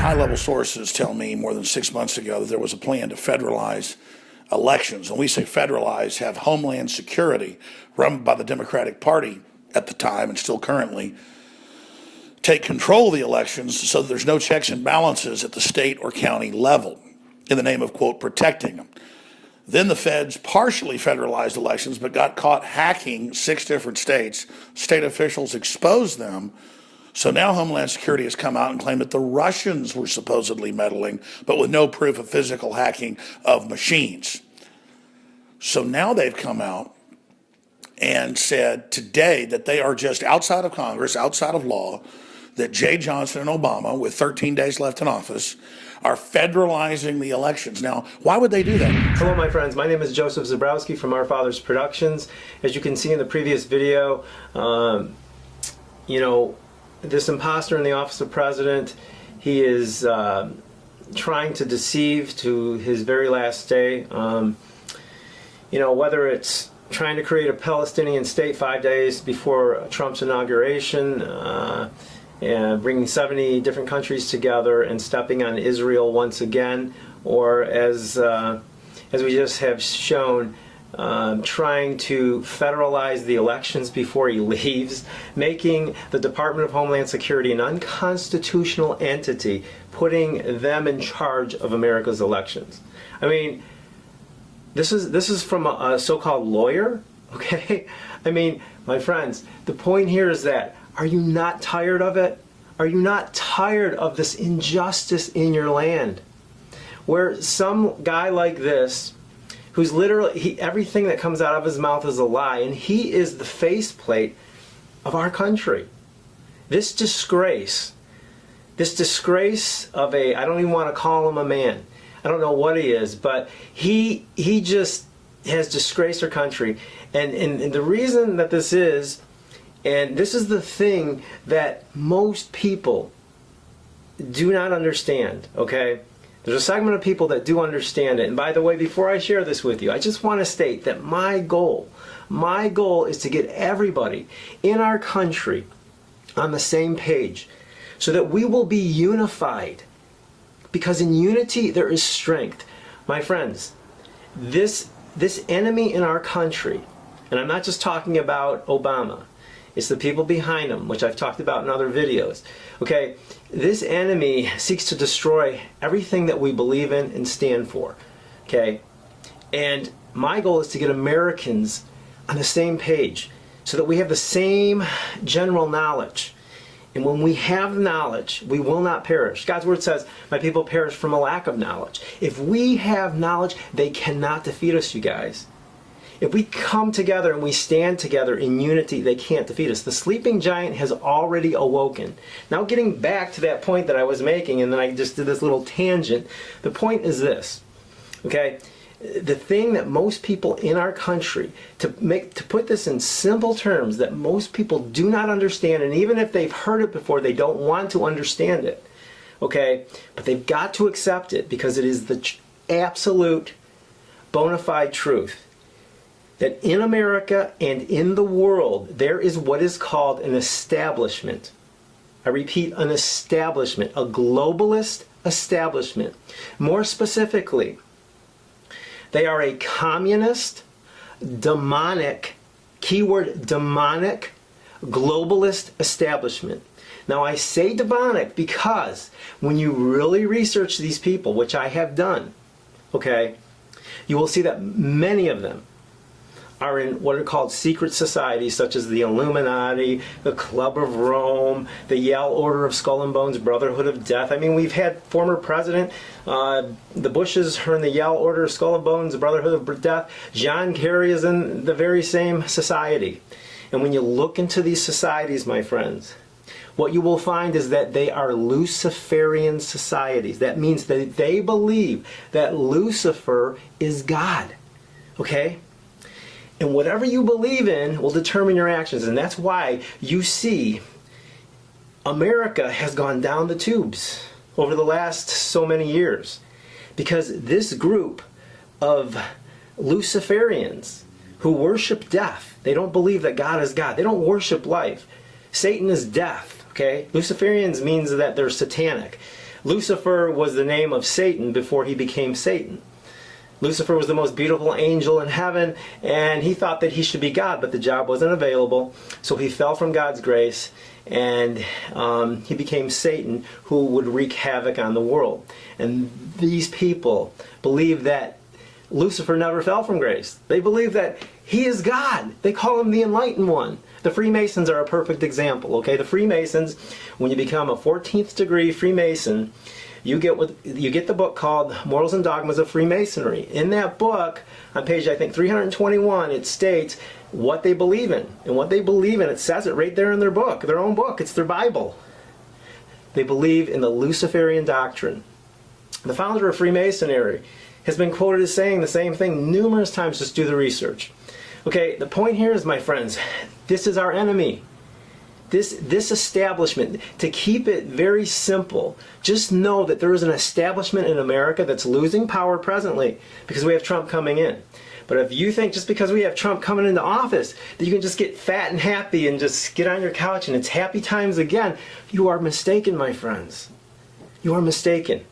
high-level sources tell me more than 6 months ago that there was a plan to federalize elections. When we say federalize, have Homeland Security, run by the Democratic Party at the time and still currently, take control of the elections so that there's no checks and balances at the state or county level in the name of, quote, protecting them. Then the feds partially federalized elections but got caught hacking 6 different states. State officials exposed them. So now Homeland Security has come out and claimed that the Russians were supposedly meddling, but with no proof of physical hacking of machines. So now they've come out and said today that they are just outside of Congress, outside of law, that Jay Johnson and Obama, with 13 days left in office, are federalizing the elections. Now, why would they do that? Hello, my friends. My name is Joseph Zabrowski from Our Fathers Productions. As you can see in the previous video, this imposter in the office of president, he is trying to deceive to his very last day. Whether it's trying to create a Palestinian state 5 days before Trump's inauguration, and bringing 70 different countries together and stepping on Israel once again, or as we just have shown, trying to federalize the elections before he leaves, making the Department of Homeland Security an unconstitutional entity, putting them in charge of America's elections. I mean, this is from a so-called lawyer, okay? I mean, my friends, the point here is that, are you not tired of it? Are you not tired of this injustice in your land? Where some guy like this, who's literally, everything that comes out of his mouth is a lie, and he is the faceplate of our country. This disgrace of a, I don't even want to call him a man. I don't know what he is, but he just has disgraced our country. And the reason that this is, and this is the thing that most people do not understand, okay? There's a segment of people that do understand it. And by the way, before I share this with you, I just want to state that my goal is to get everybody in our country on the same page so that we will be unified. Because in unity, there is strength. My friends, this enemy in our country, and I'm not just talking about Obama, it's the people behind him, which I've talked about in other videos. Okay, this enemy seeks to destroy everything that we believe in and stand for. Okay, and my goal is to get Americans on the same page so that we have the same general knowledge. And when we have knowledge, we will not perish. God's word says, my people perish from a lack of knowledge. If we have knowledge, they cannot defeat us, you guys. If we come together and we stand together in unity, they can't defeat us. The sleeping giant has already awoken. Now getting back to that point that I was making, and then I just did this little tangent, the point is this, okay? The thing that most people in our country, to put this in simple terms that most people do not understand, and even if they've heard it before, they don't want to understand it, okay? But they've got to accept it because it is the absolute bona fide truth that in America and in the world, there is what is called an establishment. I repeat, an establishment, a globalist establishment. More specifically, they are a communist, demonic, keyword demonic, globalist establishment. Now I say demonic because when you really research these people, which I have done, okay, you will see that many of them are in what are called secret societies such as the Illuminati, the Club of Rome, the Yale Order of Skull and Bones, Brotherhood of Death. I mean, we've had former president, the Bushes are in the Yale Order of Skull and Bones, the Brotherhood of Death. John Kerry is in the very same society. And when you look into these societies, my friends, what you will find is that they are Luciferian societies. That means that they believe that Lucifer is God. Okay? And whatever you believe in will determine your actions. And that's why you see America has gone down the tubes over the last so many years. Because this group of Luciferians who worship death, they don't believe that God is God. They don't worship life. Satan is death. Okay, Luciferians means that they're satanic. Lucifer was the name of Satan before he became Satan. Lucifer was the most beautiful angel in heaven, and he thought that he should be God, but the job wasn't available, so he fell from God's grace, and he became Satan, who would wreak havoc on the world. And these people believe that Lucifer never fell from grace. They believe that he is God. They call him the Enlightened One. The Freemasons are a perfect example. Okay, the Freemasons, when you become a 14th degree Freemason, you get the book called Morals and Dogmas of Freemasonry. In that book, on page I think 321, it states what they believe in. And what they believe in, it says it right there in their book, their own book. It's their Bible. They believe in the Luciferian doctrine. The founder of Freemasonry has been quoted as saying the same thing numerous times. Just do the research. Okay, the point here is, my friends, this is our enemy. This establishment, to keep it very simple, just know that there is an establishment in America that's losing power presently because we have Trump coming in. But if you think just because we have Trump coming into office that you can just get fat and happy and just get on your couch and it's happy times again, you are mistaken, my friends. You are mistaken.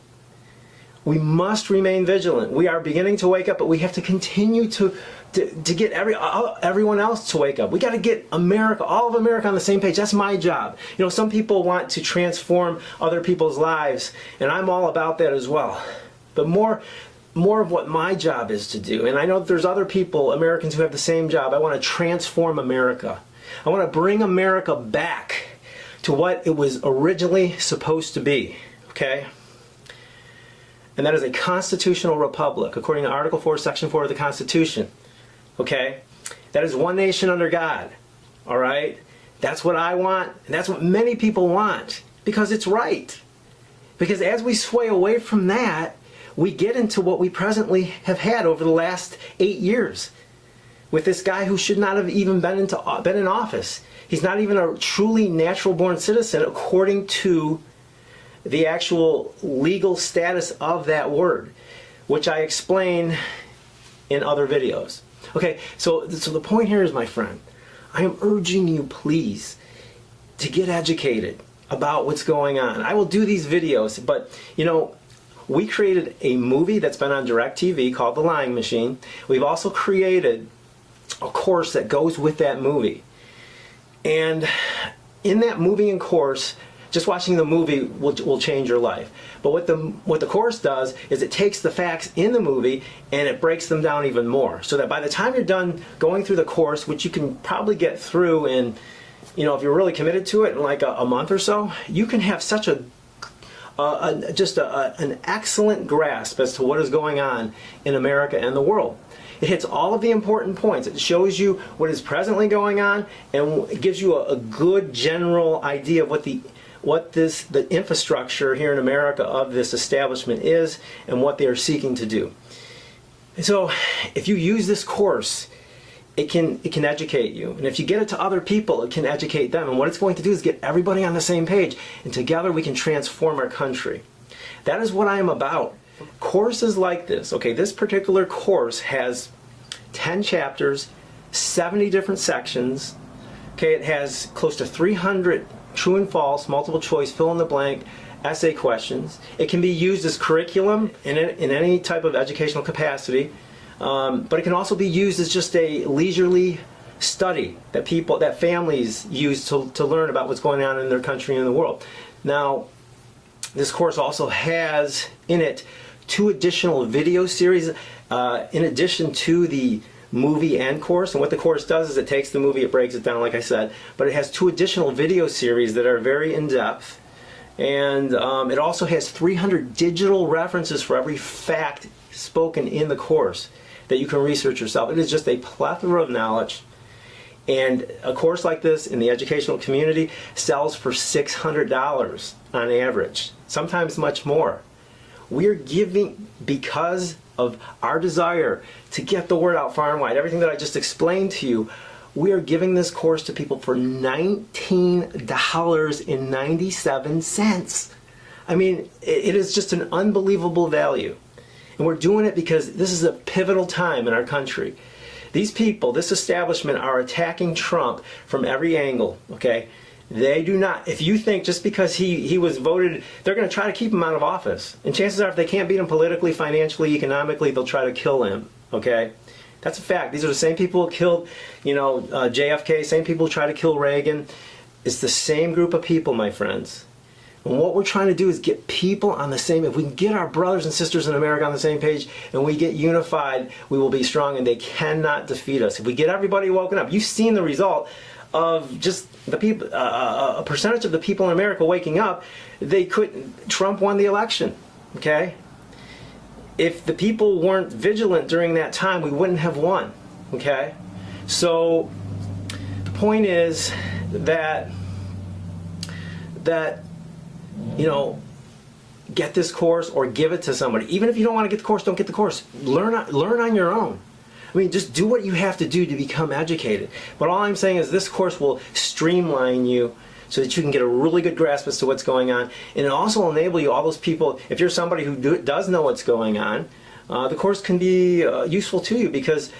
We must remain vigilant. We are beginning to wake up, but we have to continue to get everyone else to wake up. We got to get America, all of America, on the same page. That's my job. You know, some people want to transform other people's lives, and I'm all about that as well. But more of what my job is to do, and I know that there's other people, Americans, who have the same job. I want to transform America. I want to bring America back to what it was originally supposed to be. Okay? And that is a constitutional republic, according to Article 4, Section 4 of the Constitution. Okay? That is one nation under God. All right? That's what I want, and that's what many people want, because it's right. Because as we sway away from that, we get into what we presently have had over the last 8 years with this guy who should not have even been in office. He's not even a truly natural-born citizen according to the actual legal status of that word, which I explain in other videos. Okay, so the point here is, my friend, I am urging you, please, to get educated about what's going on. I will do these videos, but, you know, we created a movie that's been on DirecTV called The Lying Machine. We've also created a course that goes with that movie. And in that movie and course, just watching the movie will change your life. But what the course does is it takes the facts in the movie and it breaks them down even more. So that by the time you're done going through the course, which you can probably get through in, you know, if you're really committed to it, in like a month or so, you can have such an excellent grasp as to what is going on in America and the world. It hits all of the important points. It shows you what is presently going on, and it gives you a good general idea of what the infrastructure here in America of this establishment is and what they are seeking to do. And so if you use this course, it can educate you. And if you get it to other people, it can educate them. And what it's going to do is get everybody on the same page. And together we can transform our country. That is what I am about. Courses like this, okay, this particular course has 10 chapters, 70 different sections. Okay, it has close to 300 true and false, multiple choice, fill in the blank, essay questions. It can be used as curriculum in any type of educational capacity. But it can also be used as just a leisurely study that families use to learn about what's going on in their country and in the world. Now, this course also has in it 2 additional video series in addition to the movie and course. And what the course does is it takes the movie, it breaks it down, like I said, but it has 2 additional video series that are very in-depth. And it also has 300 digital references for every fact spoken in the course that you can research yourself. It is just a plethora of knowledge. And a course like this in the educational community sells for $600 on average, sometimes much more. We're giving, because of our desire to get the word out far and wide, everything that I just explained to you, we are giving this course to people for $19.97. I mean, it is just an unbelievable value. And we're doing it because this is a pivotal time in our country. These people, this establishment, are attacking Trump from every angle, okay? They do not. If you think just because he was voted, they're going to try to keep him out of office. And chances are, if they can't beat him politically, financially, economically, they'll try to kill him. Okay? That's a fact. These are the same people who killed, JFK, same people who tried to kill Reagan. It's the same group of people, my friends. And what we're trying to do is get people on the same, if we can get our brothers and sisters in America on the same page and we get unified, we will be strong and they cannot defeat us. If we get everybody woken up, you've seen the result of just the people, a percentage of the people in America waking up. Trump won the election, okay? If the people weren't vigilant during that time, we wouldn't have won, okay? So the point is that get this course or give it to somebody. Even if you don't want to get the course, don't get the course. Learn on your own. I mean, just do what you have to do to become educated. But all I'm saying is this course will streamline you so that you can get a really good grasp as to what's going on. And it also will enable you, all those people, if you're somebody who does know what's going on, the course can be useful to you, because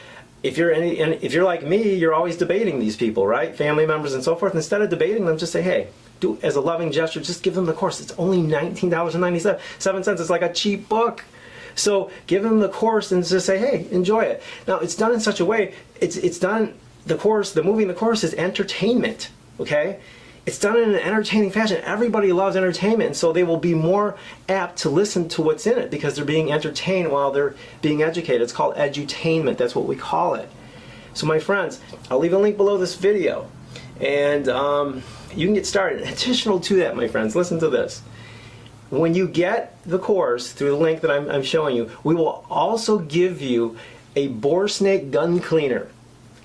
if you're like me, you're always debating these people, right? Family members and so forth. Instead of debating them, just say, hey, as a loving gesture, just give them the course. It's only $19.97. It's like a cheap book. So give them the course and just say, hey, enjoy it. Now, it's done in such a way, the movie in the course is entertainment, okay? It's done in an entertaining fashion. Everybody loves entertainment, and so they will be more apt to listen to what's in it because they're being entertained while they're being educated. It's called edutainment. That's what we call it. So my friends, I'll leave a link below this video, and you can get started. Additional to that, my friends, listen to this. When you get the course through the link that I'm showing you, we will also give you a bore snake gun cleaner.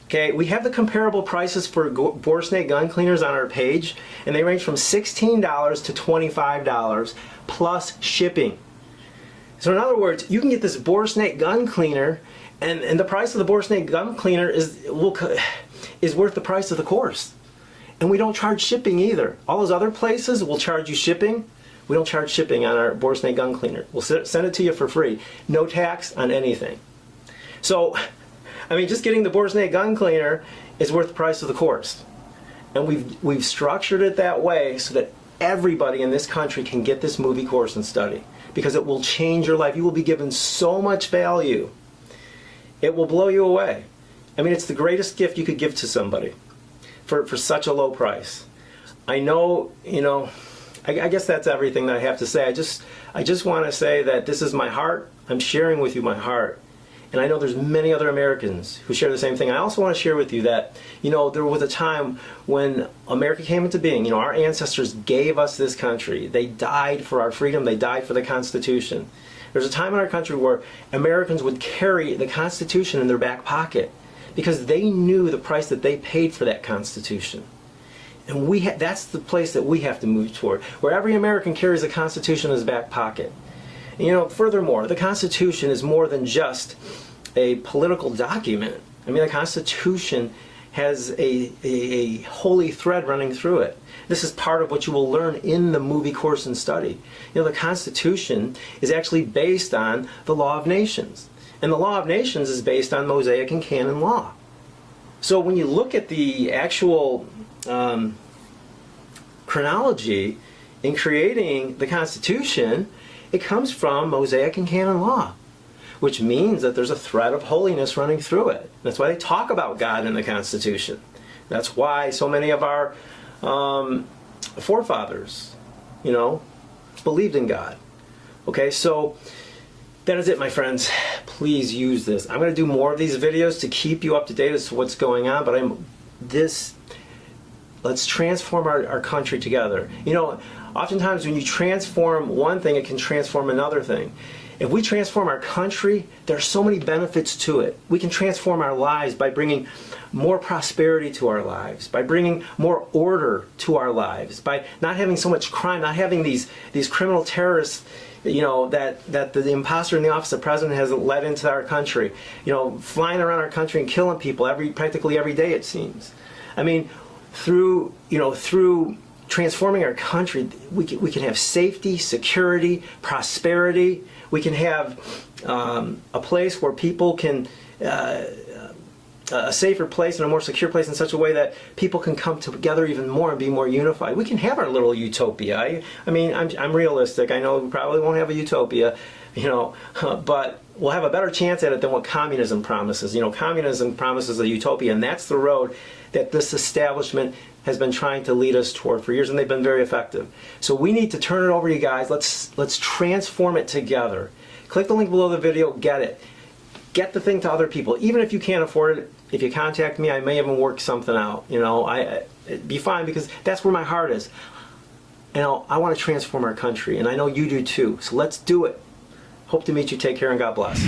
Okay, we have the comparable prices for bore snake gun cleaners on our page, and they range from $16 to $25 plus shipping. So in other words, you can get this bore snake gun cleaner, and the price of the bore snake gun cleaner is worth the price of the course. And we don't charge shipping either. All those other places will charge you shipping. We don't charge shipping on our bore snake gun cleaner. We'll send it to you for free. No tax on anything. So, I mean, just getting the bore snake gun cleaner is worth the price of the course. And we've structured it that way so that everybody in this country can get this movie course and study, because it will change your life. You will be given so much value. It will blow you away. I mean, it's the greatest gift you could give to somebody for such a low price. I know, I guess that's everything that I have to say. I just want to say that this is my heart. I'm sharing with you my heart. And I know there's many other Americans who share the same thing. I also want to share with you that, there was a time when America came into being. Our ancestors gave us this country. They died for our freedom. They died for the Constitution. There's a time in our country where Americans would carry the Constitution in their back pocket because they knew the price that they paid for that Constitution. And that's the place that we have to move toward, where every American carries the Constitution in his back pocket. Furthermore, the Constitution is more than just a political document. I mean, the Constitution has a holy thread running through it. This is part of what you will learn in the movie course and study. The Constitution is actually based on the law of nations. And the law of nations is based on Mosaic and canon law. So when you look at the actual chronology in creating the Constitution, it comes from Mosaic and canon law, which means that there's a thread of holiness running through it. That's why they talk about God in the Constitution. That's why so many of our forefathers, believed in God. Okay, so that is it, my friends. Please use this. I'm going to do more of these videos to keep you up to date as to what's going on, but let's transform our country together. Oftentimes when you transform one thing, it can transform another thing. If we transform our country, there are so many benefits to it. We can transform our lives by bringing more prosperity to our lives, by bringing more order to our lives, by not having so much crime, not having these criminal terrorists, that the imposter in the office of president has led into our country, flying around our country and killing people practically every day, it seems. I mean, through transforming our country, we can have safety, security, prosperity. We can have a place where people can a safer place and a more secure place in such a way that people can come together even more and be more unified. We can have our little utopia. I mean, I'm realistic. I know we probably won't have a utopia, but we'll have a better chance at it than what communism promises. Communism promises a utopia, and that's the road that this establishment has been trying to lead us toward for years, and they've been very effective. So we need to turn it over to you guys. Let's transform it together. Click the link below the video, get it. Get the thing to other people. Even if you can't afford it, if you contact me, I may even work something out. It'd be fine, because that's where my heart is. I want to transform our country, and I know you do too. So let's do it. Hope to meet you. Take care, and God bless.